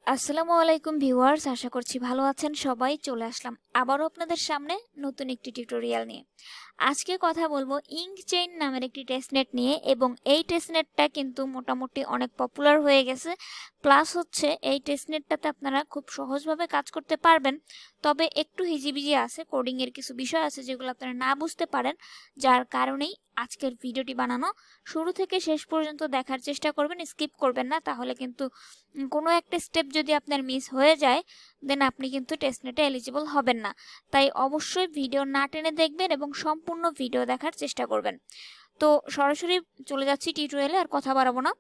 আসসালামুআলাইকুম viewers, আশা করছি ভালো আছেন সবাই। চলে আসলাম আবারও আপনাদের সামনে নতুন একটি টিউটোরিয়াল নিয়ে। আজকে কথা বলবো ইঙ্কচেইন নামের একটি টেস্টনেট নিয়ে, এবং এই টেস্টনেটটা কিন্তু মোটামুটি অনেক পপুলার হয়ে গেছে। প্লাস হচ্ছে এই টেস্টনেটটাতে আপনারা খুব সহজভাবে কাজ করতে পারবেন, তবে একটু হিজিবিজি আছে, কোডিং এর কিছু বিষয় আছে যেগুলো আপনারা না বুঝতে পারেন, যার কারণেই আজকের ভিডিওটি বানানো। শুরু থেকে শেষ পর্যন্ত দেখার চেষ্টা করবেন, স্কিপ করবেন না, তাহলে কিন্তু কোনো একটা স্টেপ যদি আপনার মিস হয়ে যায় দেন আপনি কিন্তু টেস্টনেটে এলিজিবল হবেন না। তাই অবশ্যই ভিডিও না টেনে দেখবেন এবং সম্পূর্ণ ভিডিও দেখার চেষ্টা করবেন। তো সরাসরি চলে যাচ্ছি টিউটোরিয়ালে, আর কথা বাড়াবো না।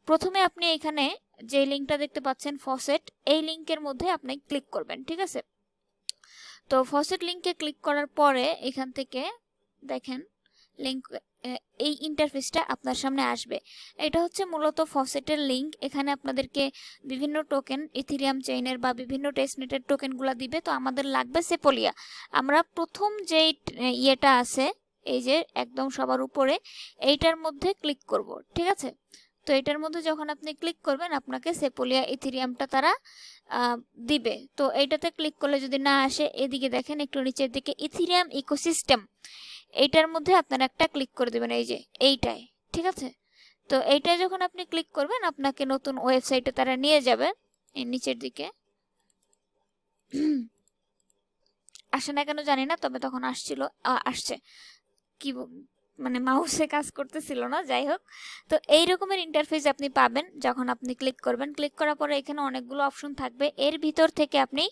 প্রথমে আপনি এখানে যে লিঙ্কটা দেখতে পাচ্ছেন ফসেট, এই লিঙ্কের মধ্যে আপনি ক্লিক করবেন, ঠিক আছে? তো ফসেট লিঙ্কে ক্লিক করার পরে এখান থেকে দেখেন লিঙ্ক, এই ইন্টারফেসটা আপনার সামনে আসবে। এটা হচ্ছে মূলত ফসেটের লিঙ্ক। এখানে আপনাদেরকে বিভিন্ন টোকেন, ইথিরিয়াম চেইনের বা বিভিন্ন টেস্টনেটের টোকেনগুলো দিবে। তো আমাদের লাগবে সেপোলিয়া। আমরা প্রথম যেই ইয়েটা আছে, এই যে একদম সবার উপরে, এইটার মধ্যে ক্লিক করব, ঠিক আছে? তো এটার মধ্যে যখন আপনি ক্লিক করবেন আপনাকে সেপোলিয়া ইথিরিয়ামটা তারা দিবে। তো এইটাতে ক্লিক করলে যদি না আসে, এদিকে দেখেন একটু নিচের দিকে ইথিরিয়াম ইকোসিস্টেম, এইটার মধ্যে আপনারা একটা ক্লিক করে দেবেন, এই যে এইটায়, ঠিক আছে? তো এইটায় যখন আপনি ক্লিক করবেন আপনাকে নতুন ওয়েবসাইটে তারা নিয়ে যাবে। এই নিচের দিকে আসে না কেন জানি না, তবে তখন আসছিল, আসছে কি মানে মাউসে কাজ করতেছিল না, যাই হোক। তো এই রকমের ইন্টারফেস আপনি পাবেন যখন আপনি ক্লিক করবেন। ক্লিক করার পরে এখানে অনেকগুলো অপশন থাকবে, এর ভিতর থেকে আপনি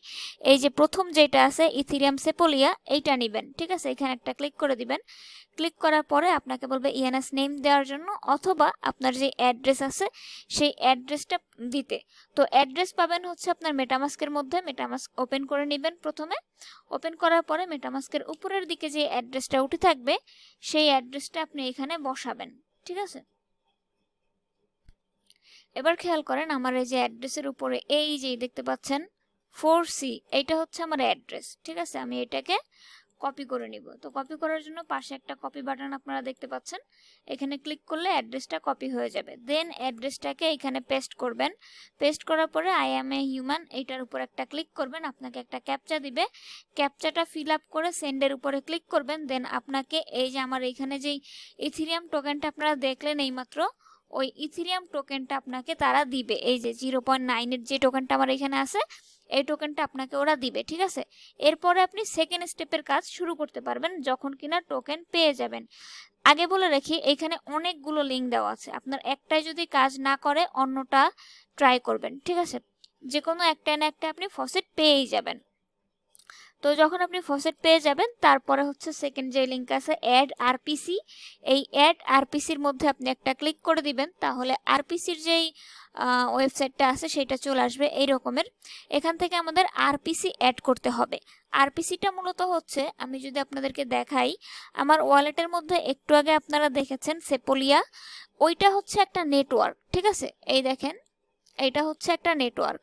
এই যে প্রথম যেটা আছে ইথিরিয়াম সেপোলিয়া, এইটা নেবেন, ঠিক আছে? এখানে একটা ক্লিক করে দিবেন। ক্লিক করার পরে আপনাকে বলবে ইএনএস নেম দেওয়ার জন্য, অথবা আপনার যে অ্যাড্রেস আছে সেই অ্যাড্রেসটা দিতে। তো অ্যাড্রেস পাবেন হচ্ছে আপনার মেটামাস্কের মধ্যে। মেটামাস্ক ওপেন করে নেবেন প্রথমে। ওপেন করার পরে মেটামাস্কের উপরের দিকে যে অ্যাড্রেসটা উঠে থাকবে সেই অ্যাড্রেসটা আপনি এখানে বসাবেন, ঠিক আছে? এবার খেয়াল করেন আমার এই যে অ্যাড্রেসের উপরে এই যে দেখতে পাচ্ছেন 4C, এইটা হচ্ছে আমার অ্যাড্রেস, ঠিক আছে? আমি এটাকে কপি করে নিব। তো কপি করার জন্য পাশে একটা কপি বাটন আপনারা দেখতে পাচ্ছেন, এখানে ক্লিক করলে অ্যাড্রেসটা কপি হয়ে যাবে। দেন অ্যাড্রেসটাকে এখানে পেস্ট করবেন। পেস্ট করার পরে আই অ্যাম এ হিউম্যান, এইটার উপর একটা ক্লিক করবেন, আপনাকে একটা ক্যাপচা দিবে। ক্যাপচাটা ফিল আপ করে সেন্ডের উপরে ক্লিক করবেন। দেন আপনাকে এই যে আমার এখানে যেই ইথিরিয়াম টোকেনটা আপনারা দেখলেন এইমাত্র, ওই ইথিরিয়াম টোকেনটা আপনাকে তারা দিবে। এই যে 0.9 এর যে টোকেনটা আমার এখানে আছে, এই টোকেনটা আপনাকে ওরা দিবে, ঠিক আছে? এরপরে আপনি সেকেন্ড স্টেপের কাজ শুরু করতে পারবেন যখন কিনা টোকেন পেয়ে যাবেন। আগে বলে রাখি এখানে অনেকগুলো লিঙ্ক দেওয়া আছে, আপনার একটাই যদি কাজ না করে অন্যটা ট্রাই করবেন, ঠিক আছে? যে কোনো একটা না একটা আপনি ফসেট পেয়েই যাবেন। তো যখন আপনি ফসেট পেয়ে যাবেন তারপরে হচ্ছে সেকেন্ড যে লিঙ্ক আছে অ্যাড আরপিসি, এই অ্যাড আরপিসির মধ্যে আপনি একটা ক্লিক করে দিবেন, তাহলে আরপিসির যেই ওয়েবসাইটটা আছে সেটা চলে আসবে এই রকমের। এখান থেকে আমাদের আরপিসি অ্যাড করতে হবে। আরপিসিটা মূলত হচ্ছে, আমি যদি আপনাদেরকে দেখাই, আমার ওয়ালেটের মধ্যে একটু আগে আপনারা দেখেছেন সেপোলিয়া, ওইটা হচ্ছে একটা নেটওয়ার্ক, ঠিক আছে? এই দেখেন এটা হচ্ছে একটা নেটওয়ার্ক।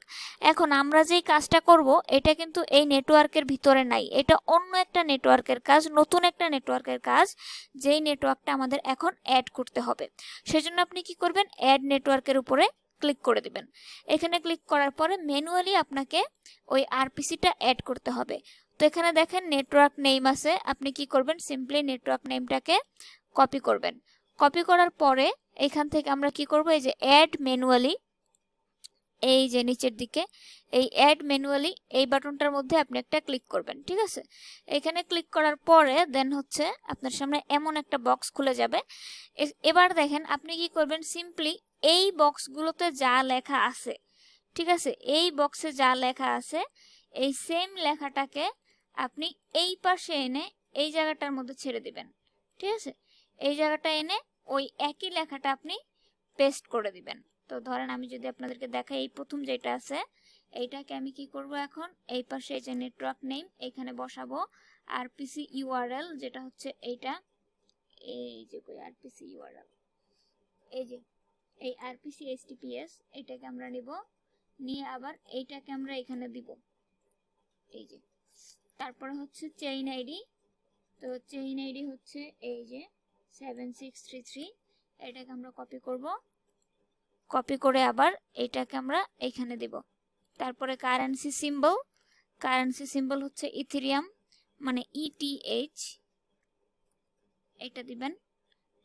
এখন আমরা যেই কাজটা করব এটা কিন্তু এই নেটওয়ার্কের ভিতরে নাই, এটা অন্য একটা নেটওয়ার্কের কাজ, নতুন একটা নেটওয়ার্কের কাজ, যেই নেটওয়ার্কটা আমাদের এখন অ্যাড করতে হবে। সেজন্য আপনি কি করবেন, অ্যাড নেটওয়ার্কের উপরে ক্লিক করে দিবেন। এখানে ক্লিক করার পরে ম্যানুয়ালি আপনাকে ওই আরপিসিটা অ্যাড করতে হবে। তো এখানে দেখেন নেটওয়ার্ক নেম আছে, আপনি কি করবেন, সিম্পলি নেটওয়ার্ক নেমটাকে কপি করবেন। কপি করার পরে এখান থেকে আমরা কি করব, এই যে অ্যাড ম্যানুয়ালি, এই যে নিচের দিকে এই অ্যাড ম্যানুয়ালি এই বাটনটার মধ্যে আপনি একটা ক্লিক করবেন, ঠিক আছে? এখানে ক্লিক করার পরে দেন হচ্ছে আপনার সামনে এমন একটা বক্স খুলে যাবে। এবার দেখেন আপনি কি করবেন, সিম্পলি এই বক্সগুলোতে যা লেখা আছে, ঠিক আছে, এই বক্সে যা লেখা আছে এই সেম লেখাটাকে আপনি এই পাশে এনে এই জায়গাটার মধ্যে ছেড়ে দিবেন, ঠিক আছে? এই জায়গাটা এনে ওই একই লেখাটা আপনি পেস্ট করে দিবেন। তো ধরেন আমি যদি আপনাদেরকে দেখাই, এই প্রথম যেটা আছে এইটাকে আমি কি করব, এখন এই পাশে এই যে নেটওয়ার্ক নেম এখানে বসাবো আরপিসি ইউআরএল, যেটা হচ্ছে এইটা, এই যে কই আরপিসি ইউআরএল, এই যে এই আরপিসি এইচটিটিপিএস, এটাকে আমরা নিব, নিয়ে আবার এইটাকে আমরা এখানে দিব, এই যে। তারপরে হচ্ছে চেইন আইডি, তো চেইন আইডি হচ্ছে এই যে 7633, এটাকে আমরা কপি করব। কপি করে আবার এইটাকে আমরা এইখানে দেব, তারপরে কারেন্সি সিম্বল হচ্ছে ইথেরিয়াম, মানে ETH, এটা দিবেন।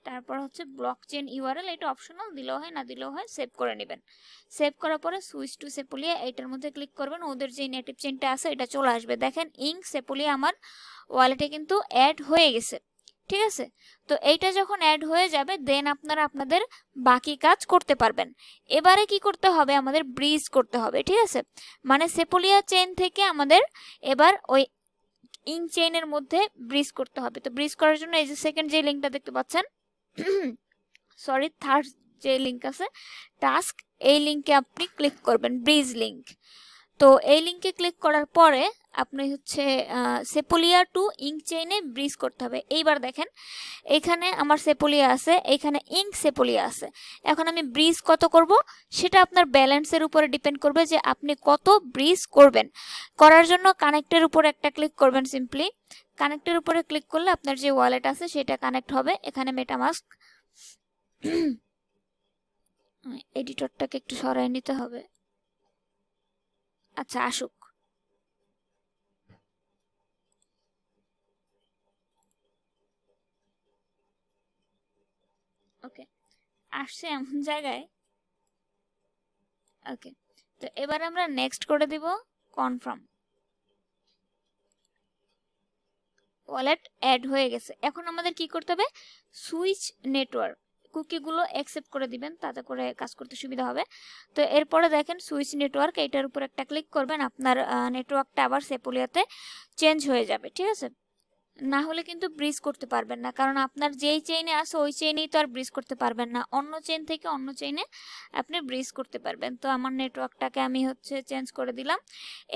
তারপর হচ্ছে ব্লকচেন ইউআরএল, এটা অপশনাল, দিলেও হয় না দিলেও হয়, সেভ করে নেবেন। সেভ করার পরে সুইচ টু সেপোলিয়া এইটার মধ্যে ক্লিক করবেন, ওদের যে নেটিভ চেইনটা আছে এটা চলে আসবে। দেখেন ইঙ্ক সেপোলিয়া আমার ওয়ালেটে কিন্তু অ্যাড হয়ে গেছে, ঠিক আছে। তো এইটা যখন অ্যাড হয়ে যাবে দেন আপনারা আপনাদের বাকি কাজ করতে পারবেন। এবারে কি করতে হবে, আমাদের ব্রিজ করতে হবে, ঠিক আছে। মানে সেপোলিয়া চেইন থেকে আমাদের এবার ওই ইঙ্ক চেইনের মধ্যে ব্রিজ করতে হবে। তো ব্রিজ করার জন্য এই যে সেকেন্ড যে লিঙ্কটা দেখতে পাচ্ছেন, সরি থার্ড যে লিঙ্ক আছে টাস্ক, এই লিঙ্কে আপনি ক্লিক করবেন, ব্রিজ লিঙ্ক। তো এই লিঙ্কে ক্লিক করার পরে আপনি হচ্ছে সেপোলিয়া টু ইঙ্ক চেইনে ব্রিজ করতে হবে। এইবার দেখেন এখানে আমার সেপোলিয়া আছে, এখানে ইঙ্ক সেপোলিয়া আছে। এখন আমি ব্রিজ কত করব সেটা আপনার ব্যালেন্সের উপরে ডিপেন্ড করবে যে আপনি কত ব্রিজ করবেন। করার জন্য কানেক্টের উপর একটা ক্লিক করবেন, সিম্পলি কানেক্টের উপরে ক্লিক করলে আপনার যে ওয়ালেট আছে সেটা কানেক্ট হবে। এখানে মেটামাস্ক, এডিটরটাকে একটু সরাই নিতে হবে, আচ্ছা আসুক। ওকে, আসছে এমন জায়গায়। ওকে, তো এবার আমরা নেক্সট করে দিব কনফার্ম। ওয়ালেট অ্যাড হয়ে গেছে। এখন আমাদের কি করতে হবে, সুইচ নেটওয়ার্ক কুকিগুলো অ্যাকসেপ্ট করে দিবেন, তাতে করে কাজ করতে সুবিধা হবে। তো এরপরে দেখেন সুইচ নেটওয়ার্ক, এইটার উপর একটা ক্লিক করবেন, আপনার নেটওয়ার্কটা আবার সেপোলিয়াতে চেঞ্জ হয়ে যাবে, ঠিক আছে। না হলে কিন্তু ব্রিজ করতে পারবেন না, কারণ আপনার যেই চেইনে আছে ওই চেইনেই তো আর ব্রিজ করতে পারবেন না, অন্য চেইন থেকে অন্য চেইনে আপনি ব্রিজ করতে পারবেন। তো আমার নেটওয়ার্কটাকে আমি হচ্ছে চেঞ্জ করে দিলাম।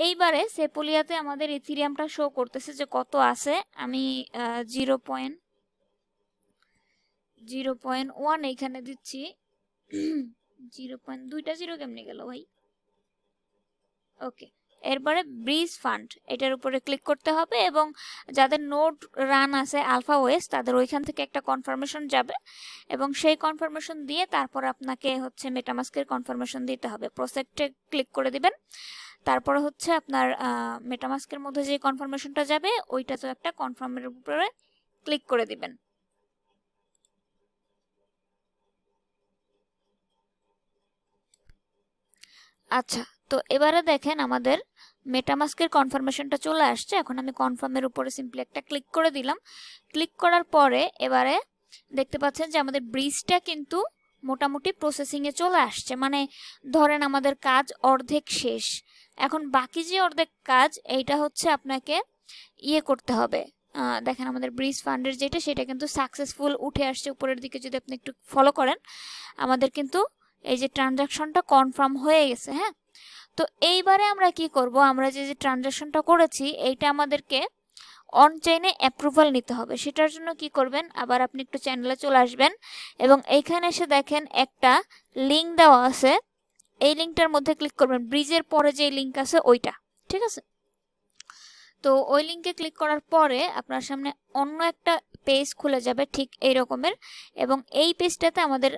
এইবারে সেপোলিয়াতে আমাদের ইথিরিয়ামটা শো করতেছে যে কত আছে। আমি 0.1 এইখানে দিচ্ছি। 0.2টা জিরো কেমনে গেল ভাই? ওকে, এরপরে ব্রিজ ফান্ড এটার উপরে ক্লিক করতে হবে, এবং যাদের নোড রান আছে আলফা ওএস তাদের ওইখান থেকে একটা কনফার্মেশন যাবে, এবং সেই কনফার্মেশন দিয়ে তারপর আপনাকে হচ্ছে মেটামাস্কের কনফার্মেশন দিতে হবে। প্রসেক্টে ক্লিক করে দিবেন, তারপরে হচ্ছে আপনার মেটামাস্কের মধ্যে যে কনফার্মেশনটা যাবে ওইটা তো একটা কনফার্মের উপরে ক্লিক করে দিবেন। আচ্ছা, তো এবারে দেখেন আমাদের মেটামাস্কের কনফার্মেশনটা চলে আসছে। এখন আমি কনফার্মের উপরে সিম্পলি একটা ক্লিক করে দিলাম। ক্লিক করার পরে এবারে দেখতে পাচ্ছেন যে আমাদের ব্রিজটা কিন্তু মোটামুটি প্রসেসিংয়ে চলে আসছে, মানে ধরেন আমাদের কাজ অর্ধেক শেষ। এখন বাকি যে অর্ধেক কাজ এইটা হচ্ছে আপনাকে ইয়ে করতে হবে। দেখেন আমাদের ব্রিজ ফান্ডের যেটা সেটা কিন্তু সাকসেসফুল উঠে আসছে উপরের দিকে, যদি আপনি একটু ফলো করেন আমাদের কিন্তু এই যে ট্রানজাকশনটা কনফার্ম হয়ে গেছে। হ্যাঁ, তো এইবারে আমরা কি করব, আমরা যে ট্রানজাকশনটা করেছি এইটা আমাদেরকে অন চেইনে অ্যাপ্রুভাল নিতে হবে। সেটার জন্য কি করবেন, আবার আপনি একটু চ্যানেলে চলে আসবেন, এবং এইখানে এসে দেখেন একটা লিঙ্ক দেওয়া আছে, এই লিঙ্কটার মধ্যে ক্লিক করবেন, ব্রিজের পরে যে লিঙ্ক আছে ওইটা, ঠিক আছে। তো ওই লিঙ্কে ক্লিক করার পরে আপনার সামনে অন্য একটা পেজ খুলে যাবে ঠিক এই রকমের, এবং এই পেজটাতে আমাদের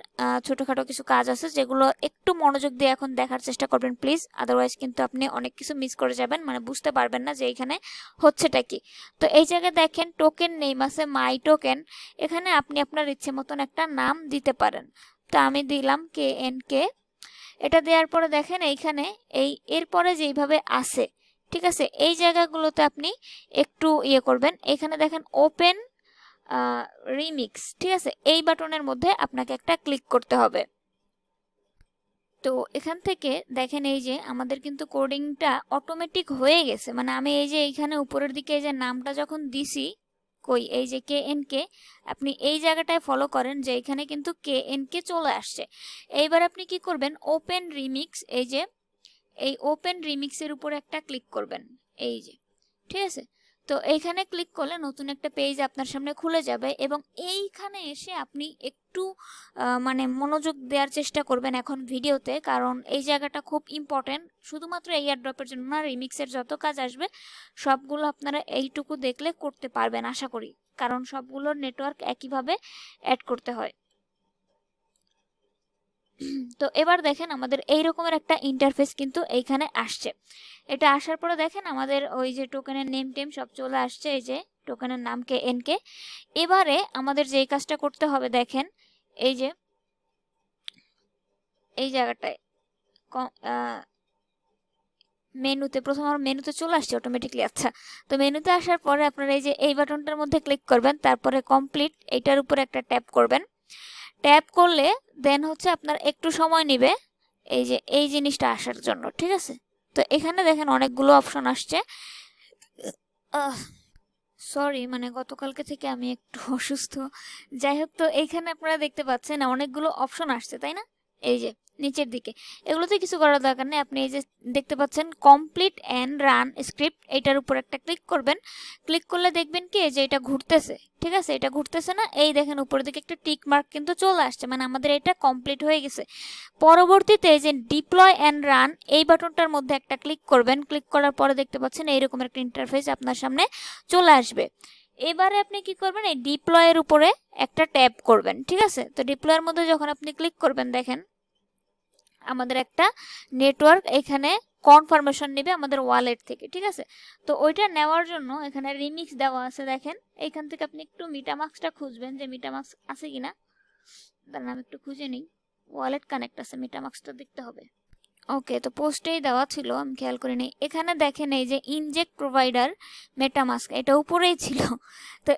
ছোটখাটো কিছু কাজ আছে যেগুলো একটু মনোযোগ দিয়ে এখন দেখার চেষ্টা করবেন প্লিজ, আদারওয়াইজ কিন্তু আপনি অনেক কিছু মিস করে যাবেন, মানে বুঝতে পারবেন না যে এখানে হচ্ছেটা কি। তো এই জায়গায় দেখেন টোকেন নেম আছে মাই টোকেন, এখানে আপনি আপনার ইচ্ছে মতন একটা নাম দিতে পারেন। তো আমি দিলাম KNK। এটা দেওয়ার পরে দেখেন এইখানে এরপরে যেইভাবে আসে, ঠিক আছে, এই জায়গাগুলোতে আপনি একটু ইয়ে করবেন। এখানে দেখেন ওপেন রিমিক্স, ঠিক আছে, এই বাটনের মধ্যে আপনাকে একটা ক্লিক করতে হবে। তো এখান থেকে দেখেন এই যে আমাদের কিন্তু কোডিংটা অটোমেটিক হয়ে গেছে, মানে আমি এই যে এইখানে উপরের দিকে এই যে নামটা যখন দিছি, কই এই যে KNK, আপনি এই জায়গাটায় ফলো করেন যে এখানে কিন্তু KNK চলে আসছে। এইবার আপনি কি করবেন, ওপেন রিমিক্স, এই যে এই ওপেন রিমিক্সের উপরে একটা ক্লিক করবেন, এই যে, ঠিক আছে। তো এইখানে ক্লিক করলে নতুন একটা পেজ আপনার সামনে খুলে যাবে, এবং এইখানে এসে আপনি একটু মানে মনোযোগ দেওয়ার চেষ্টা করবেন এখন ভিডিওতে, কারণ এই জায়গাটা খুব ইম্পর্টেন্ট। শুধুমাত্র এই এয়ারড্রপের জন্য না, রিমিক্সের যত কাজ আসবে সবগুলো আপনারা এইটুকু দেখলে করতে পারবেন আশা করি, কারণ সবগুলোর নেটওয়ার্ক একইভাবে অ্যাড করতে হয়। তো এবার দেখেন আমাদের এই রকমের একটা ইন্টারফেস কিন্তু এইখানে আসছে। এটা আসার পরে দেখেন আমাদের ওই যে টোকেনের নেম টেম সব চলে আসছে, এই যে টোকেনের নাম কে এনকে। এবারে আমাদের যেই কাজটা করতে হবে দেখেন, এই যে এই জায়গাটায় মেনুতে, প্রথম আমার মেনুতে চলে আসছে অটোমেটিকলি। আচ্ছা, তো মেনুতে আসার পরে আপনারা এই যে এই বাটনটার মধ্যে ক্লিক করবেন, তারপরে কমপ্লিট এইটার উপরে একটা ট্যাপ করবেন। ট্যাপ করলে দেন হচ্ছে আপনার একটু সময় নেবে এই যে এই জিনিসটা আসার জন্য, ঠিক আছে। তো এখানে দেখেন অনেকগুলো অপশন আসছে। সরি, মানে গতকালকে থেকে আমি একটু অসুস্থ। যাই হোক, তো এইখানে আপনারা দেখতে পাচ্ছেন অনেকগুলো অপশন আসছে, তাই না? এই যে নিচের দিকে, এগুলোতে কিছু করার দরকার নেই। আপনি এই যে দেখতে পাচ্ছেন কমপ্লিট অ্যান্ড রান স্ক্রিপ্ট, এইটার উপর একটা ক্লিক করবেন। ক্লিক করলে দেখবেন কি যে এটা ঘুরতেছে, ঠিক আছে। এটা ঘুরতেছে না, এই দেখেন উপরের দিকে একটা টিক মার্ক কিন্তু চলে আসছে, মানে আমাদের এটা কমপ্লিট হয়ে গেছে। পরবর্তীতে এই যে ডিপ্লয় অ্যান্ড রান এই বাটনটার মধ্যে একটা ক্লিক করবেন। ক্লিক করার পরে দেখতে পাচ্ছেন এইরকম একটা ইন্টারফেস আপনার সামনে চলে আসবে। এবারে আপনি কি করবেন, এই ডিপ্লয়ের উপরে একটা ট্যাপ করবেন, ঠিক আছে। তো ডিপ্লয়ের মধ্যে যখন আপনি ক্লিক করবেন দেখেন আমাদের একটা নেটওয়ার্ক এখানে কনফার্মেশন নেবে আমাদের ওয়ালেট থেকে, ঠিক আছে। তো ওইটা নেওয়ার জন্য এখানে রিমিক্স দেওয়া আছে, দেখেন এইখান থেকে আপনি একটু মিটামাক্সটা খুঁজবেন যে মিটামাক্স আছে কিনা। দাঁড়ান আমি একটু খুঁজে নিই, ওয়ালেট কানেক্ট আছে, মিটামাক্সটা দেখতে হবে। ওকে, তো পোস্টেই দেওয়া ছিল, আমি খেয়াল করিনি। এখানে দেখেন এই যে ইনজেক্ট প্রোভাইডার মেটামাস্ক, এটা উপরেই ছিল। তো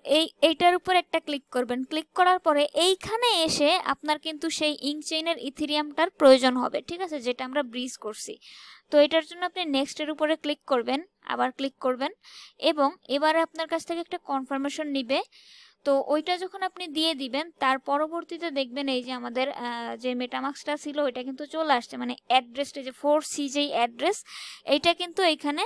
এইটার উপর একটা ক্লিক করবেন। ক্লিক করার পরে এইখানে এসে আপনার কিন্তু সেই ইনচেইনের ইথেরিয়ামটার প্রয়োজন হবে, ঠিক আছে, যেটা আমরা ব্রিজ করছি। তো এটার জন্য আপনি নেক্সটের উপরে ক্লিক করবেন, আবার ক্লিক করবেন, এবং এবারে আপনার কাছ থেকে একটা কনফার্মেশন নিবে। তো ওইটা যখন আপনি দিয়ে দিবেন তার পরবর্তীতে দেখবেন এই যে আমাদের যে মেটামাক্সটা ছিল ওইটা কিন্তু চলে আসছে, মানে অ্যাড্রেসটা যে 4C যেই অ্যাড্রেস এইটা কিন্তু এইখানে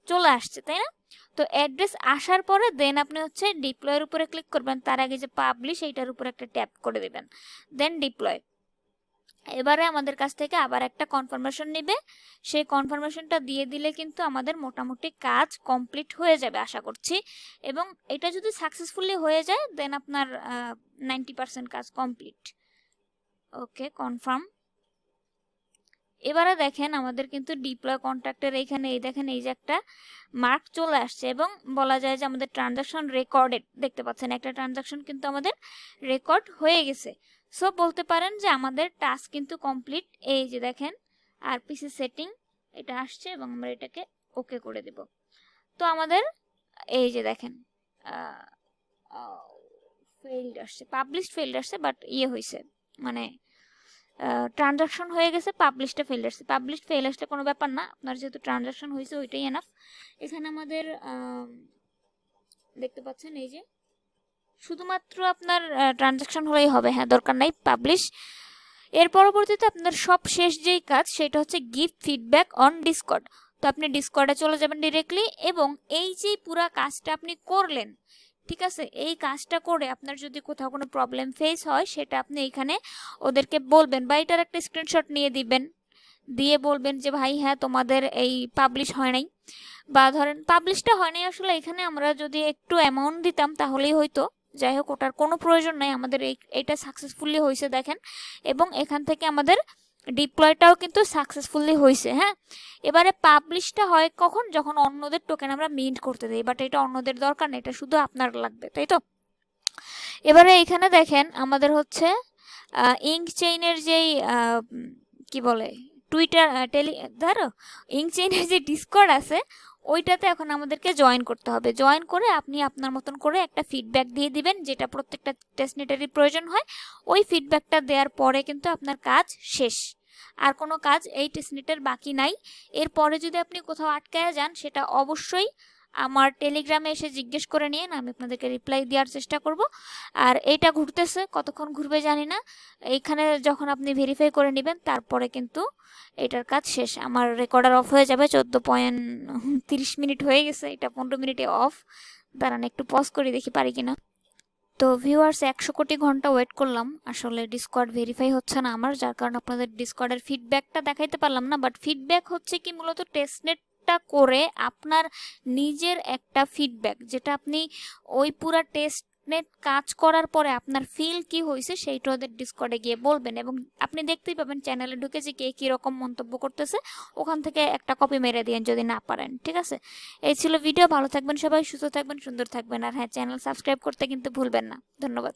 চলে আসছে, তাই না? তো অ্যাড্রেস আসার পরে দেন আপনি হচ্ছে ডিপ্লয়ের উপরে ক্লিক করবেন। তার আগে যে পাবলিশ এইটার উপরে একটা ট্যাপ করে দিবেন, দেন ডিপ্লয়। এবারে আমাদের কাছ থেকে আবার একটা কনফার্মেশন নেবে, সেই কনফার্মেশনটা দিয়ে দিলে কিন্তু আমাদের মোটামুটি কাজ কমপ্লিট হয়ে যাবে আশা করছি। এবং এটা যদি সাকসেসফুলি হয়ে যায় দেন আপনার 90% কাজ কমপ্লিট। ওকে, কনফার্ম। এবারে দেখেন আমাদের কিন্তু ডিপ্লয় কন্ট্রাক্টের এইখানে এই দেখেন এই যে একটা মার্ক চলে আসছে, এবং বলা যায় যে আমাদের ট্রানজাকশন রেকর্ডেড, দেখতে পাচ্ছেন একটা ট্রানজাকশন কিন্তু আমাদের রেকর্ড হয়ে গেছে। সো বলতে পারেন যে আমাদের টাস্ক কিন্তু কমপ্লিট। এই যে দেখেন আরপিসি সেটিং এটা আসছে এবং আমরা এটাকে ওকে করে দেব। তো আমাদের এই যে দেখেন ফেইল্ড আসছে, পাবলিশড ফেইল্ড আসছে, বাট ইয়ে হয়েছে, মানে ট্রানজাকশন হয়ে গেছে, পাবলিশটা ফেল আসছে। পাবলিশড ফেল আসলে কোনো ব্যাপার না, আপনার যেহেতু ট্রানজাকশন হয়েছে ওইটাই এনাফ। এখানে আমাদের দেখতে পাচ্ছেন এই যে শুধুমাত্র আপনার ট্রানজাকশন হলেই হবে, হ্যাঁ দরকার নাই পাবলিশ। এর পরবর্তীতে আপনার সব শেষ যেই কাজ সেটা হচ্ছে গিভ ফিডব্যাক অন ডিসকর্ড। তো আপনি ডিসকর্ডে চলে যাবেন ডিরেক্টলি, এবং এই যে পুরা কাজটা আপনি করলেন, ঠিক আছে, এই কাজটা করে আপনার যদি কোথাও কোনো প্রবলেম ফেস হয় সেটা আপনি এখানে ওদেরকে বলবেন, বা এটার একটা স্ক্রিনশট নিয়ে দিবেন, দিয়ে বলবেন যে ভাই হ্যাঁ তোমাদের এই পাবলিশ হয় নাই, বা ধরেন পাবলিশটা হয় নাই আসলে এখানে আমরা যদি একটু অ্যামাউন্ট দিতাম তাহলেই হয়তো। যাই হোক, ওটার কোনো প্রয়োজন নাই, আমাদের এইটা সাকসেসফুলি হয়েছে দেখেন। এবং এখান থেকে আমাদের ডিপ্লয়টাও কিন্তু সাকসেসফুলি হয়েছে। হ্যাঁ, এবারে পাবলিশটা হয় কখন, যখন অন্যদের টোকেন আমরা মিন্ট করতে দিই, বাট এটা অন্যদের দরকার নেই, এটা শুধু আপনার লাগবে, তাই তো। এবারে এখানে দেখেন আমাদের হচ্ছে ইঙ্কচেইনের যেই কি বলে টুইটার ধরো ইঙ্কচেইনের যে ডিসকর্ড আছে ওইটাতে এখন আমাদেরকে জয়েন করতে হবে। জয়েন করে আপনি আপনার মতন করে একটা ফিডব্যাক দিয়ে দিবেন, যেটা প্রত্যেকটা টেস্টনেটেরই প্রয়োজন হয়। ওই ফিডব্যাকটা দেওয়ার পরে কিন্তু আপনার কাজ শেষ, আর কোনো কাজ এই টেস্টনেটের বাকি নাই। এরপরে যদি আপনি কোথাও আটকায় যান সেটা অবশ্যই আমার টেলিগ্রামে এসে জিজ্ঞেস করে নিন, আমি আপনাদেরকে রিপ্লাই দেওয়ার চেষ্টা করব। আর এইটা ঘুরতেছে, কতক্ষণ ঘুরবে জানি না। এইখানে যখন আপনি ভেরিফাই করে নেবেন তারপরে কিন্তু এটার কাজ শেষ। আমার রেকর্ডার অফ হয়ে যাবে, 14.30 মিনিট হয়ে গেছে, এটা 15 মিনিটে অফ। দাঁড়ান একটু পজ করে দেখি পারি কিনা। তো ভিউয়ার্স 100 কোটি ঘন্টা ওয়েট করলাম, আসলে ডিসকর্ড ভেরিফাই হচ্ছে না আমার, যার কারণে আপনাদের ডিসকর্ডের ফিডব্যাকটা দেখাইতে পারলাম না। বাট ফিডব্যাক হচ্ছে কি মূলত টেস্টনেটটা করে আপনার নিজের একটা ফিডব্যাক, যেটা আপনি ওই পুরা টেস্ট টেস্টনেট কাজ করার পরে আপনার ফিল কি হয়েছে সেইটা ওদের ডিসকর্ডে গিয়ে বলবেন, এবং আপনি দেখতেই পাবেন চ্যানেলে ঢুকে যে কে কীরকম মন্তব্য করতেছে, ওখান থেকে একটা কপি মেরে দিন যদি না পারেন। ঠিক আছে, এই ছিল ভিডিও। ভালো থাকবেন সবাই, সুস্থ থাকবেন, সুন্দর থাকবেন, আর হ্যাঁ চ্যানেল সাবস্ক্রাইব করতে কিন্তু ভুলবেন না। ধন্যবাদ।